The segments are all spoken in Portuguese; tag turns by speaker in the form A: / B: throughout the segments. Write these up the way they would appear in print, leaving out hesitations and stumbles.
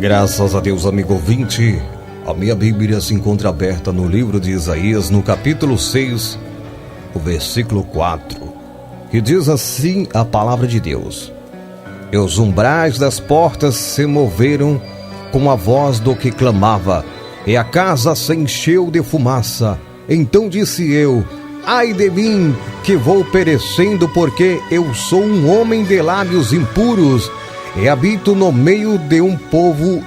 A: Graças a Deus, amigo ouvinte. A minha Bíblia se encontra aberta no livro de Isaías, no capítulo 6, o versículo 4, que diz assim a palavra de Deus: E os umbrais das portas se moveram com a voz do que clamava, e a casa se encheu de fumaça. Então disse eu: ai de mim, que vou perecendo, porque eu sou um homem de lábios impuros, e habito no meio de um povo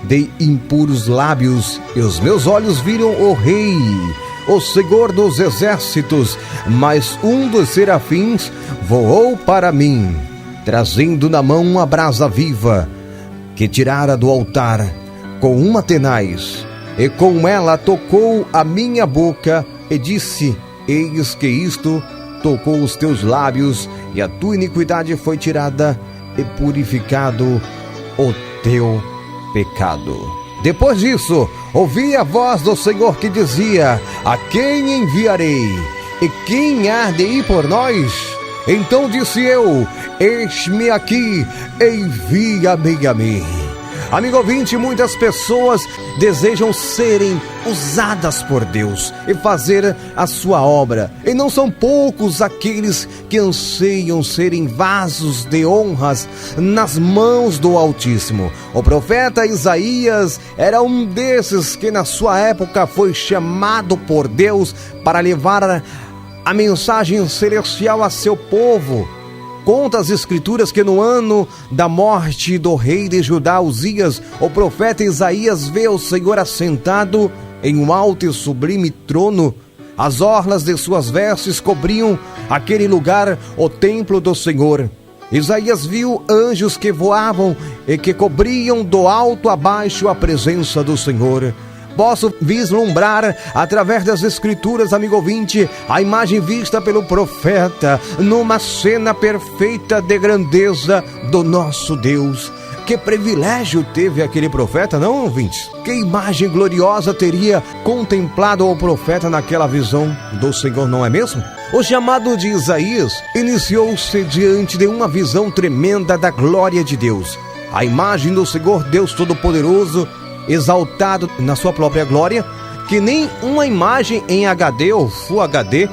A: de impuros lábios, e os meus olhos viram o Rei, o Senhor dos exércitos. Mas um dos serafins voou para mim, trazendo na mão uma brasa viva, que tirara do altar com uma tenaz, e com ela tocou a minha boca, e disse: eis que isto tocou os teus lábios, e a tua iniquidade foi tirada, e purificado o teu pecado. Depois disso, ouvi a voz do Senhor que dizia: a quem enviarei? E quem há de ir por nós? Então disse eu: eis-me aqui, envia-me a mim. Amigo ouvinte, muitas pessoas desejam serem usadas por Deus e fazer a sua obra, e não são poucos aqueles que anseiam serem vasos de honras nas mãos do Altíssimo. O profeta Isaías era um desses que na sua época foi chamado por Deus para levar a mensagem celestial a seu povo. Conta as escrituras que no ano da morte do rei de Judá, Uzias, o profeta Isaías vê o Senhor assentado em um alto e sublime trono. As orlas de suas vestes cobriam aquele lugar, o templo do Senhor. Isaías viu anjos que voavam e que cobriam do alto a baixo a presença do Senhor. Posso vislumbrar, através das escrituras, amigo ouvinte, a imagem vista pelo profeta numa cena perfeita de grandeza do nosso Deus. Que privilégio teve aquele profeta, não, ouvintes? Que imagem gloriosa teria contemplado o profeta naquela visão do Senhor, não é mesmo? O chamado de Isaías iniciou-se diante de uma visão tremenda da glória de Deus. A imagem do Senhor Deus Todo-Poderoso, exaltado na sua própria glória, que nem uma imagem em HD ou Full HD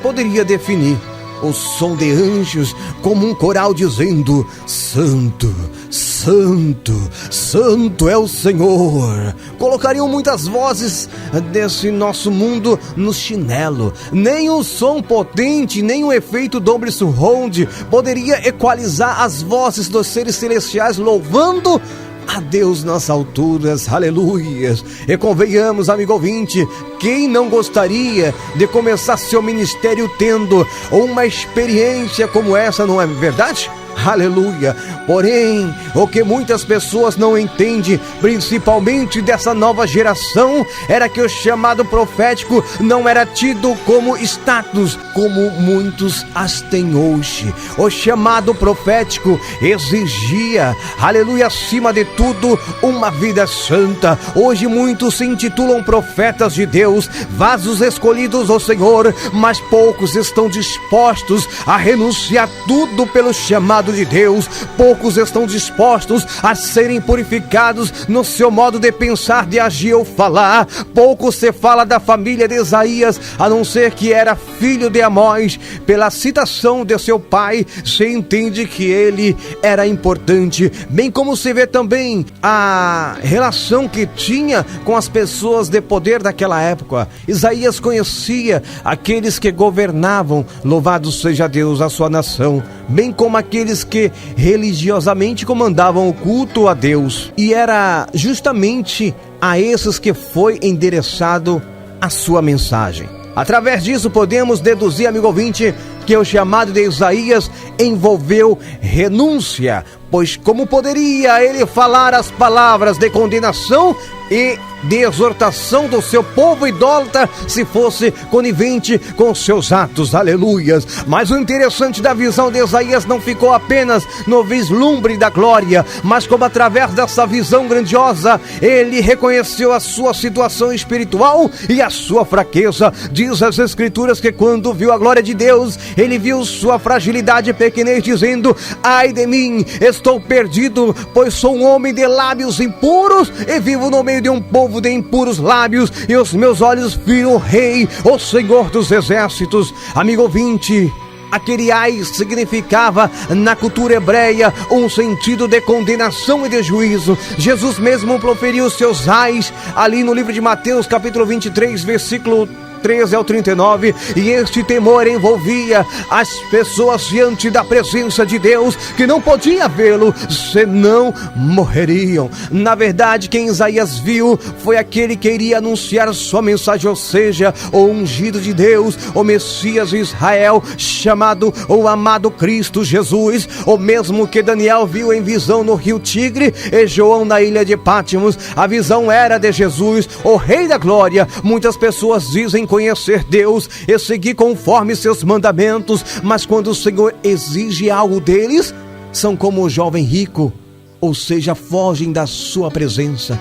A: poderia definir. O som de anjos como um coral dizendo: Santo, Santo, Santo é o Senhor. Colocariam muitas vozes desse nosso mundo no chinelo. Nem o som potente, nem o efeito Dolby Surround poderia equalizar as vozes dos seres celestiais louvando a Deus nas alturas, aleluias. E convenhamos, amigo ouvinte, quem não gostaria de começar seu ministério tendo uma experiência como essa, não é verdade? Aleluia. Porém, o que muitas pessoas não entendem, principalmente dessa nova geração, era que o chamado profético não era tido como status, como muitos as têm hoje. O chamado profético exigia, aleluia, acima de tudo, uma vida santa. Hoje muitos se intitulam profetas de Deus, vasos escolhidos do Senhor, mas poucos estão dispostos a renunciar tudo pelo chamado de Deus. Poucos estão dispostos a serem purificados no seu modo de pensar, de agir ou falar. Pouco se fala da família de Isaías, a não ser que era filho de Amós. Pela citação de seu pai, se entende que ele era importante, bem como se vê também a relação que tinha com as pessoas de poder daquela época. Isaías conhecia aqueles que governavam, louvado seja Deus, a sua nação, bem como aqueles que religiosamente comandavam o culto a Deus. E era justamente a esses que foi endereçado a sua mensagem. Através disso podemos deduzir, amigo ouvinte, que o chamado de Isaías envolveu renúncia, pois como poderia ele falar as palavras de condenação e de exortação do seu povo idólatra se fosse conivente com seus atos, aleluias. Mas o interessante da visão de Isaías não ficou apenas no vislumbre da glória, mas como através dessa visão grandiosa ele reconheceu a sua situação espiritual e a sua fraqueza. Diz as escrituras que quando viu a glória de Deus, ele viu sua fragilidade e pequenez, dizendo: ai de mim, estou perdido, pois sou um homem de lábios impuros e vivo no meio de um povo de impuros lábios, e os meus olhos viram o Rei, o Senhor dos Exércitos. Amigo ouvinte, aquele ai significava, na cultura hebreia, um sentido de condenação e de juízo. Jesus mesmo proferiu seus ais ali no livro de Mateus, capítulo 23, versículo 13 ao 39, e este temor envolvia as pessoas diante da presença de Deus, que não podia vê-lo, senão morreriam. Na verdade, quem Isaías viu foi aquele que iria anunciar sua mensagem, ou seja, o ungido de Deus, o Messias de Israel, chamado o amado Cristo Jesus, o mesmo que Daniel viu em visão no rio Tigre e João na ilha de Pátimos. A visão era de Jesus, o Rei da Glória. Muitas pessoas dizem conhecer Deus e seguir conforme seus mandamentos, mas quando o Senhor exige algo deles, são como o jovem rico, ou seja, fogem da sua presença.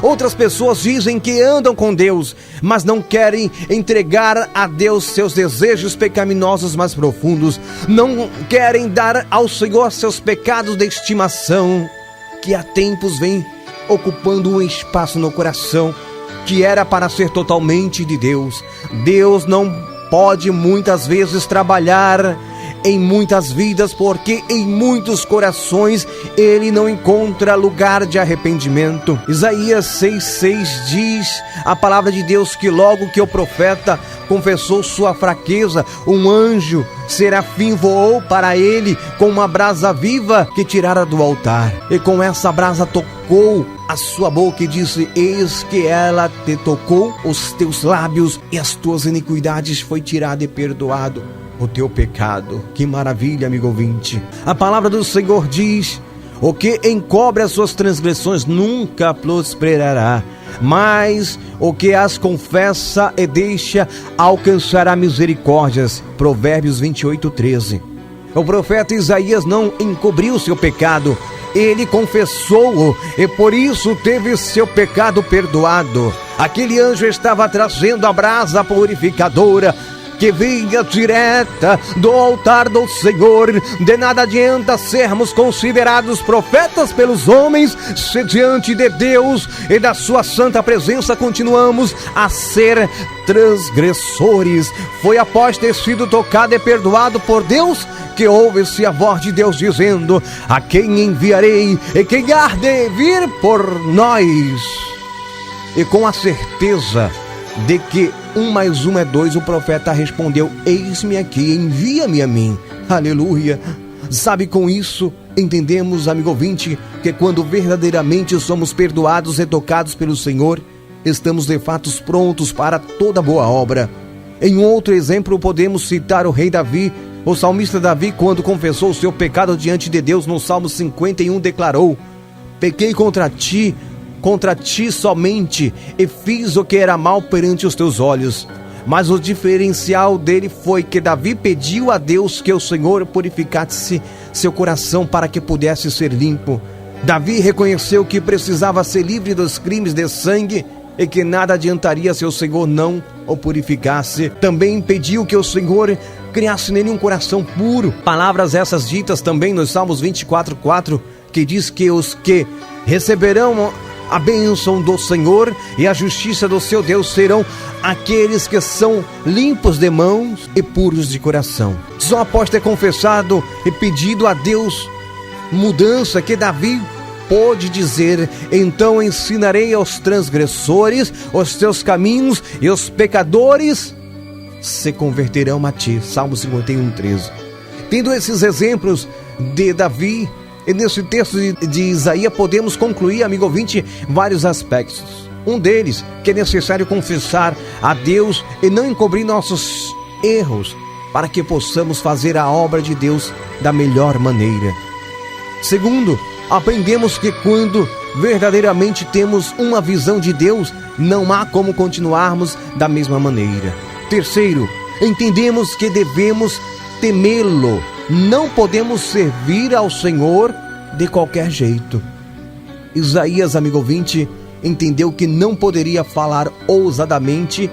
A: Outras pessoas dizem que andam com Deus, mas não querem entregar a Deus seus desejos pecaminosos mais profundos, não querem dar ao Senhor seus pecados de estimação, que há tempos vem ocupando um espaço no coração que era para ser totalmente de Deus. Deus não pode muitas vezes trabalhar em muitas vidas, porque em muitos corações Ele não encontra lugar de arrependimento. Isaías 6,6 diz a palavra de Deus que logo que o profeta confessou sua fraqueza, um anjo serafim voou para ele com uma brasa viva que tirara do altar, e com essa brasa tocou a sua boca e disse: eis que ela te tocou os teus lábios, e as tuas iniquidades foi tirada e perdoado o teu pecado. Que maravilha, amigo ouvinte. A palavra do Senhor diz: o que encobre as suas transgressões nunca prosperará, mas o que as confessa e deixa alcançará misericórdias. Provérbios 28:13. O profeta Isaías não encobriu seu pecado, ele confessou-o e por isso teve seu pecado perdoado. Aquele anjo estava trazendo a brasa purificadora que vinha direta do altar do Senhor. De nada adianta sermos considerados profetas pelos homens, se diante de Deus e da sua santa presença continuamos a ser transgressores. Foi após ter sido tocado e perdoado por Deus que ouve-se a voz de Deus dizendo: a quem enviarei e quem há de vir por nós? E com a certeza de que 1 mais 1 é 2, o profeta respondeu: eis-me aqui, envia-me a mim. Aleluia! Sabe, com isso entendemos, amigo ouvinte, que quando verdadeiramente somos perdoados e tocados pelo Senhor, estamos de fato prontos para toda boa obra. Em um outro exemplo podemos citar o rei Davi. O salmista Davi, quando confessou o seu pecado diante de Deus no Salmo 51, declarou: pequei contra ti somente, e fiz o que era mal perante os teus olhos. Mas o diferencial dele foi que Davi pediu a Deus que o Senhor purificasse seu coração para que pudesse ser limpo. Davi reconheceu que precisava ser livre dos crimes de sangue e que nada adiantaria se o Senhor não o purificasse. Também pediu que o Senhor criasse nele um coração puro. Palavras essas ditas também nos Salmos 24:4, que diz que os que receberão a bênção do Senhor e a justiça do seu Deus serão aqueles que são limpos de mãos e puros de coração. Só após ter confessado e pedido a Deus mudança que Davi pôde dizer: então ensinarei aos transgressores os teus caminhos, e os pecadores se converterão a ti. Salmo 51:13. Tendo esses exemplos de Davi, e nesse texto de Isaías podemos concluir, amigo ouvinte, vários aspectos. Um deles, que é necessário confessar a Deus e não encobrir nossos erros, para que possamos fazer a obra de Deus da melhor maneira. Segundo, aprendemos que quando verdadeiramente temos uma visão de Deus, não há como continuarmos da mesma maneira. Terceiro, entendemos que devemos temê-lo. Não podemos servir ao Senhor de qualquer jeito. Isaías, amigo ouvinte, entendeu que não poderia falar ousadamente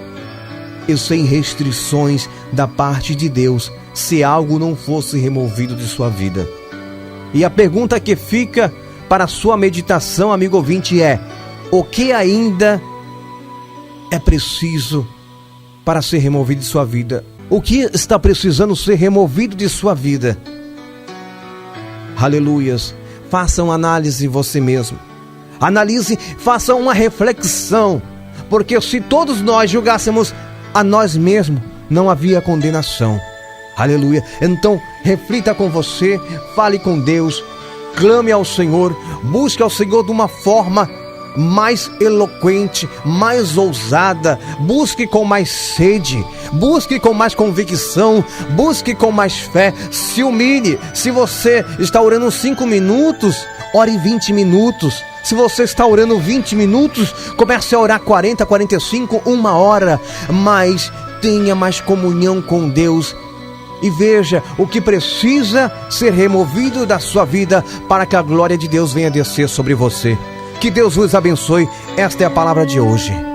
A: e sem restrições da parte de Deus se algo não fosse removido de sua vida. E a pergunta que fica para a sua meditação, amigo ouvinte, é: o que ainda é preciso para ser removido de sua vida? O que está precisando ser removido de sua vida? Aleluias. Faça uma análise em você mesmo. Analise, faça uma reflexão. Porque se todos nós julgássemos a nós mesmos, não havia condenação. Aleluia. Então, reflita com você, fale com Deus, clame ao Senhor, busque ao Senhor de uma forma mais eloquente, mais ousada, busque com mais sede, busque com mais convicção, busque com mais fé, se humilhe. Se você está orando 5 minutos, ore 20 minutos. Se você está orando 20 minutos, comece a orar 40, 45, 1 hora, mas tenha mais comunhão com Deus. E veja o que precisa ser removido da sua vida para que a glória de Deus venha descer sobre você. Que Deus vos abençoe. Esta é a palavra de hoje.